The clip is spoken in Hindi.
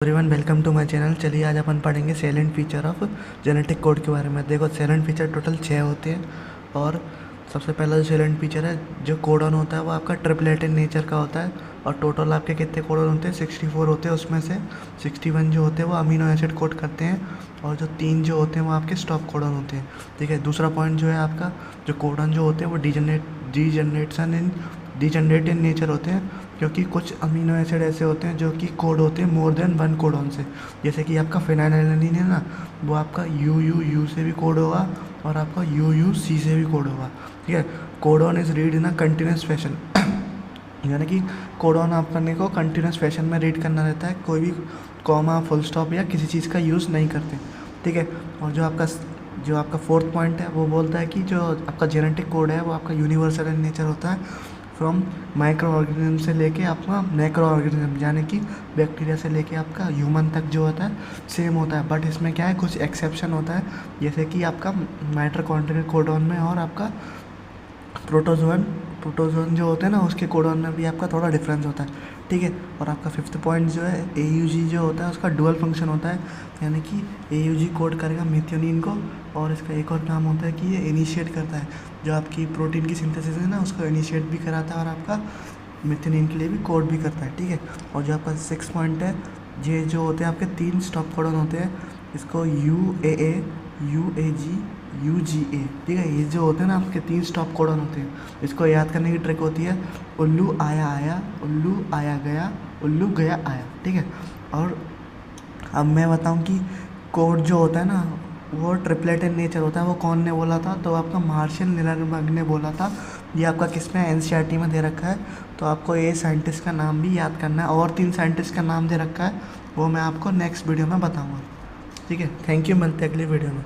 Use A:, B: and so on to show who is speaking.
A: Everyone welcome to my channel. चलिए आज अपन पढ़ेंगे silent feature of genetic code के बारे में। देखो साइलेंट फीचर टोटल 6 होते हैं और सबसे पहला जो साइलेंट फीचर है जो कोडॉन होता है वो आपका ट्रिपलेट इन नेचर का होता है और टोटल आपके कितने कोडॉन होते हैं 64 होते हैं। उसमें से 61 जो होते हैं वो अमीनो एसिड कोड करते हैं और जो 3 जो होते हैं वो आपके स्टॉप कोडॉन होते हैं। ठीक है, दूसरा पॉइंट जो है आपका जो कोडॉन जो होते हैं वो डीजनरेट इन नेचर होते हैं क्योंकि कुछ अमीनो एसिड ऐसे होते हैं जो कि कोड होते हैं मोर देन 1 कोडॉन से। जैसे कि आपका फिनाइलएलानाइन है ना, वो आपका यू से भी कोड होगा और आपका सी से भी कोड होगा। ठीक है, codon is read in a continuous fashion यानी कि कोडॉन आप करने को कंटिन्यूस फैशन में रीड करना रहता है, कोई भी कॉमा फुल स्टॉप या किसी चीज़ का यूज़ नहीं करते। ठीक है, और जो आपका फोर्थ पॉइंट है वो बोलता है कि जो आपका जेनेटिक कोड है वो आपका यूनिवर्सल इन नेचर होता है फ्रॉम माइक्रो ऑर्गेनिज्म से लेके आपका मैक्रो ऑर्गेनिज्म यानी कि बैक्टीरिया से लेके आपका ह्यूमन तक जो होता है सेम होता है। बट इसमें क्या है, कुछ एक्सेप्शन होता है जैसे कि आपका माइटोकॉन्ड्रियल कोडॉन में और आपका प्रोटोजोन जो होते हैं ना उसके कोडॉन में भी आपका थोड़ा डिफरेंस होता है। ठीक है, और आपका फिफ्थ पॉइंट जो है AUG जो होता है उसका डुअल फंक्शन होता है यानी कि AUG कोड करेगा मेथियोनिन को और इसका एक और काम होता है कि ये इनिशिएट करता है जो आपकी प्रोटीन की सिंथेसिस है ना उसको इनिशिएट भी कराता है और आपका मेथियोनिन के लिए भी कोड भी करता है। ठीक है, और जो आपका 6 पॉइंट है ये जो होते हैं आपके 3 स्टॉप कोडॉन होते हैं, इसको UAA UAG UGA। ठीक है, ये जो होते हैं ना आपके 3 स्टॉप कोडॉन होते हैं, इसको याद करने की ट्रिक होती है उल्लू आया उल्लू आया गया उल्लू गया आया। ठीक है, और अब मैं बताऊं कि कोड जो होता है ना वो ट्रिपलेट इन नेचर होता है, वो कौन ने बोला था? तो आपका मार्शल नीलनबर्ग ने बोला था। ये आपका किस में NCERT में दे रखा है, तो आपको ये साइंटिस्ट का नाम भी याद करना है और 3 साइंटिस्ट का नाम दे रखा है, वो मैं आपको नेक्स्ट वीडियो में बताऊँगा। ठीक है, थैंक यू, मिलते हैं अगली वीडियो में।